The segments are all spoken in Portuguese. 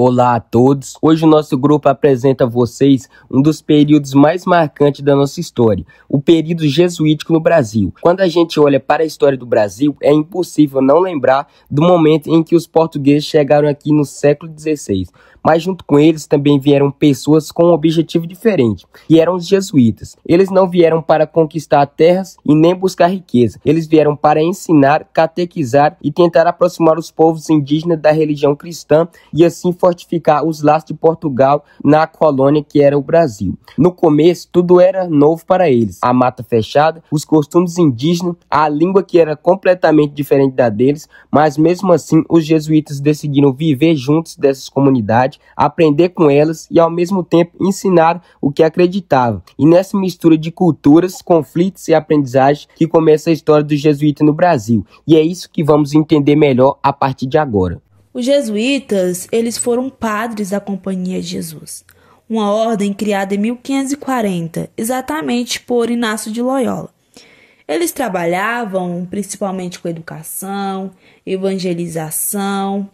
Olá a todos, hoje o nosso grupo apresenta a vocês um dos períodos mais marcantes da nossa história, o período jesuítico no Brasil. Quando a gente olha para a história do Brasil, é impossível não lembrar do momento em que os portugueses chegaram aqui no século XVI. Mas junto com eles também vieram pessoas com um objetivo diferente, e eram os jesuítas. Eles não vieram para conquistar terras e nem buscar riqueza. Eles vieram para ensinar, catequizar e tentar aproximar os povos indígenas da religião cristã e assim fortificar os laços de Portugal na colônia que era o Brasil. No começo, tudo era novo para eles. A mata fechada, os costumes indígenas, a língua que era completamente diferente da deles, mas mesmo assim os jesuítas decidiram viver juntos dessas comunidades, aprender com elas e ao mesmo tempo ensinar o que acreditavam. E nessa mistura de culturas, conflitos e aprendizagem que começa a história dos jesuítas no Brasil. E é isso que vamos entender melhor a partir de agora. Os jesuítas, eles foram padres da Companhia de Jesus, uma ordem criada em 1540, exatamente por Inácio de Loyola. Eles trabalhavam principalmente com educação, evangelização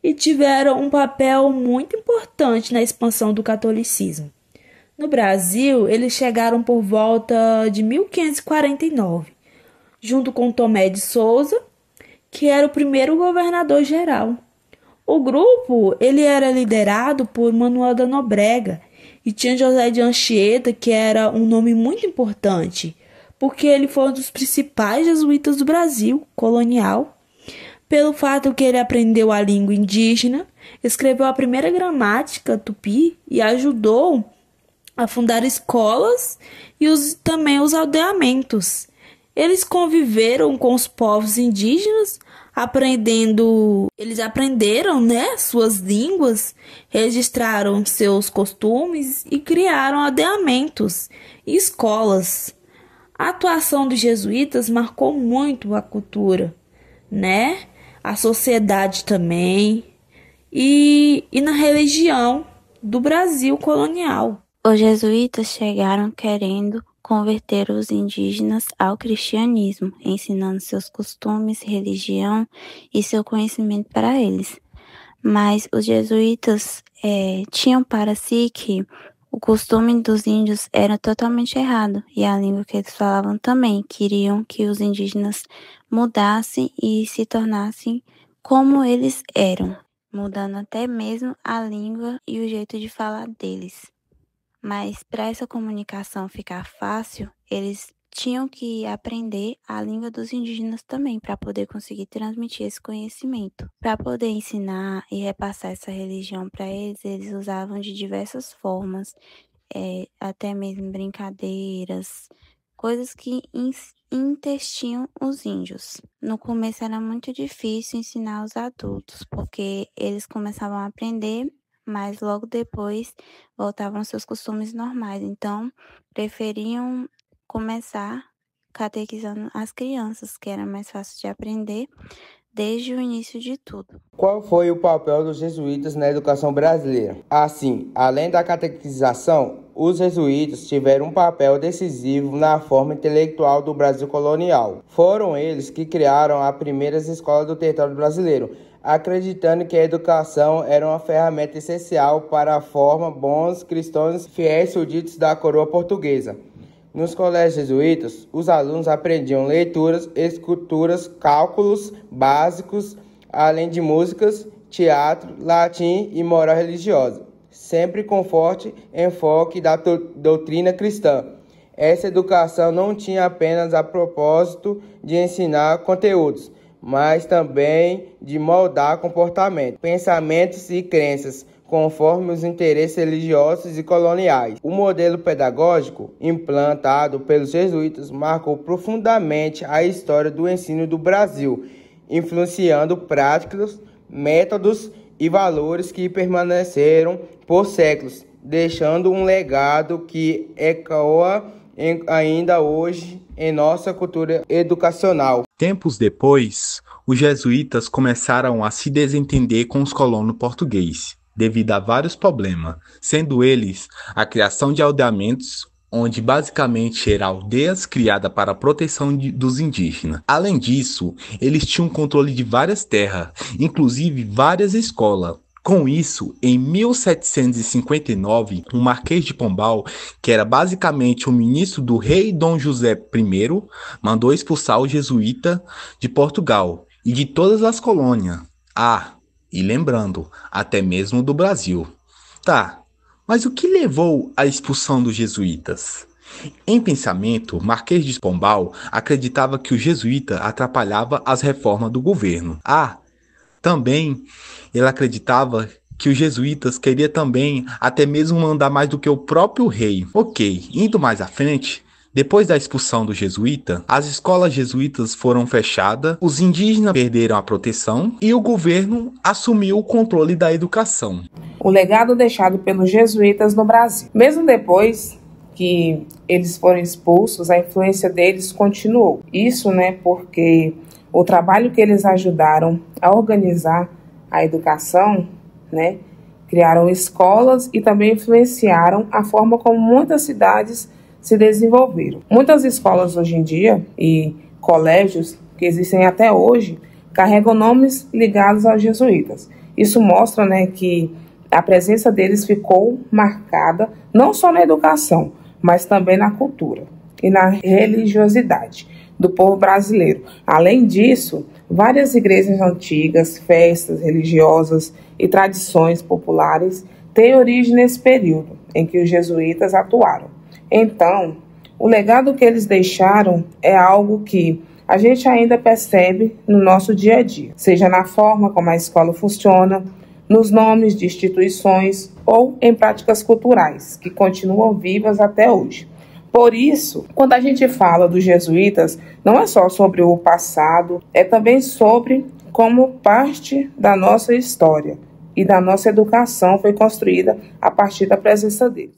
e tiveram um papel muito importante na expansão do catolicismo. No Brasil, eles chegaram por volta de 1549, junto com Tomé de Souza, que era o primeiro governador-geral. O grupo ele era liderado por Manuel da Nóbrega e tinha José de Anchieta, que era um nome muito importante, porque ele foi um dos principais jesuítas do Brasil colonial, pelo fato que ele aprendeu a língua indígena, escreveu a primeira gramática tupi e ajudou a fundar escolas e também os aldeamentos. Eles conviveram com os povos indígenas, eles aprenderam, suas línguas, registraram seus costumes e criaram aldeamentos e escolas. A atuação dos jesuítas marcou muito a cultura, a sociedade também e na religião do Brasil colonial. Os jesuítas chegaram querendo converter os indígenas ao cristianismo, ensinando seus costumes, religião e seu conhecimento para eles. Mas os jesuítas tinham para si que o costume dos índios era totalmente errado e a língua que eles falavam também. Queriam que os indígenas mudassem e se tornassem como eles eram, mudando até mesmo a língua e o jeito de falar deles. Mas para essa comunicação ficar fácil, eles tinham que aprender a língua dos indígenas também, para poder conseguir transmitir esse conhecimento. Para poder ensinar e repassar essa religião para eles, eles usavam de diversas formas, até mesmo brincadeiras, coisas que entristeziam os índios. No começo era muito difícil ensinar os adultos, porque eles começavam a aprender, mas logo depois voltavam aos seus costumes normais. Então, preferiam começar catequizando as crianças, que era mais fácil de aprender desde o início de tudo. Qual foi o papel dos jesuítas na educação brasileira? Assim, além da catequização, os jesuítas tiveram um papel decisivo na forma intelectual do Brasil colonial. Foram eles que criaram as primeiras escolas do território brasileiro, acreditando que a educação era uma ferramenta essencial para formar bons cristãos fiéis súditos da coroa portuguesa. Nos colégios jesuítas, os alunos aprendiam leituras, escrituras, cálculos básicos, além de músicas, teatro, latim e moral religiosa, sempre com forte enfoque da doutrina cristã. Essa educação não tinha apenas a propósito de ensinar conteúdos, mas também de moldar comportamento, pensamentos e crenças, conforme os interesses religiosos e coloniais. O modelo pedagógico implantado pelos jesuítas marcou profundamente a história do ensino do Brasil, influenciando práticas, métodos e valores que permaneceram por séculos, deixando um legado que ecoa ainda hoje em nossa cultura educacional. Tempos depois, os jesuítas começaram a se desentender com os colonos portugueses, devido a vários problemas, sendo eles a criação de aldeamentos, onde basicamente eram aldeias criadas para a proteção dos indígenas. Além disso, eles tinham controle de várias terras, inclusive várias escolas, Com isso, em 1759, o Marquês de Pombal, que era basicamente o ministro do rei Dom José I, mandou expulsar o jesuíta de Portugal e de todas as colônias. E lembrando, até mesmo do Brasil. Tá, mas o que levou à expulsão dos jesuítas? Em pensamento, Marquês de Pombal acreditava que o jesuíta atrapalhava as reformas do governo. Também ele acreditava que os jesuítas queriam também até mesmo mandar mais do que o próprio rei. Ok, indo mais à frente, depois da expulsão do jesuíta, as escolas jesuítas foram fechadas, os indígenas perderam a proteção e o governo assumiu o controle da educação. O legado deixado pelos jesuítas no Brasil. Mesmo depois que eles foram expulsos, a influência deles continuou. Isso, porque o trabalho que eles ajudaram a organizar a educação, criaram escolas e também influenciaram a forma como muitas cidades se desenvolveram. Muitas escolas hoje em dia e colégios que existem até hoje carregam nomes ligados aos jesuítas. Isso mostra, que a presença deles ficou marcada não só na educação, mas também na cultura e na religiosidade do povo brasileiro. Além disso, várias igrejas antigas, festas religiosas e tradições populares têm origem nesse período em que os jesuítas atuaram. Então, o legado que eles deixaram é algo que a gente ainda percebe no nosso dia a dia, seja na forma como a escola funciona, nos nomes de instituições ou em práticas culturais que continuam vivas até hoje. Por isso, quando a gente fala dos jesuítas, não é só sobre o passado, é também sobre como parte da nossa história e da nossa educação foi construída a partir da presença deles.